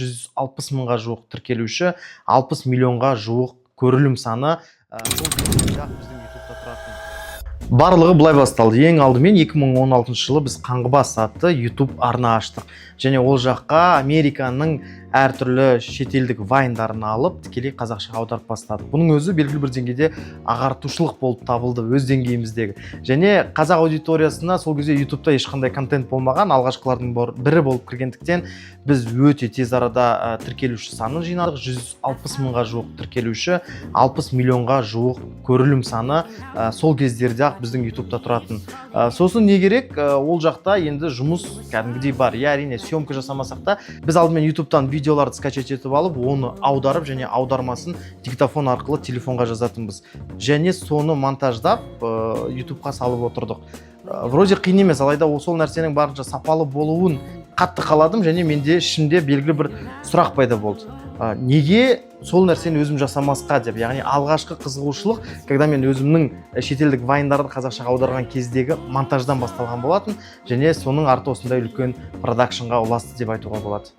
160 мыңға жуық тіркелуші, 60 миллионға жуық көрілім саны. Сол кезде біздің ютубта тұратын барлығы былай басталды. Ең алдымен 2016 жылы біз Қаңғыбас атты YouTube арна аштық. Және ол жаққа Американың әртүрлі шетелдік вайндарын алып, тікелей қазақшаға аударып бастадық. Бұның өзі белгілі бір деңгейде ағартушылық болып табылды өз деңгейіміздегі. Және қазақ аудиториясына сол кезде YouTube'та ешқандай контент болмаған, алғашқылардың бірі болып кіргендіктен біз өте тез арада тіркелуші санын жинадық. 160 мыңға жуық тіркелуші, 60 миллионға жуық көрілім саны сол кездерде ақ біздің YouTube'та тұратын. Сосын не керек? Ол жақта енді жұмыс кәдімгідей бар. Әрине съемка жасамасақ та, біз алдымен YouTube'тан видеоларды скачать етіп алып, оны аударып және аудармасын диктофон арқылы телефонға жазатынбыз. Және соны монтаждап YouTube'қа салып отырдық. Вроде қиын емес, алайда сол нәрсенің барынша сапалы болуын қатты қаладым, және менде ішімде белгілі бір сұрақ пайда болды. Неге сол нәрсені өзім жасамасқа деп, яғни алғашқы қызығушылық, когда мен өзімнің шетелдік вайндарды қазақшаға аударған кездегі монтаждан басталған болатын, және соның арты осындай үлкен продакшнға ұласты деп айтуға болады.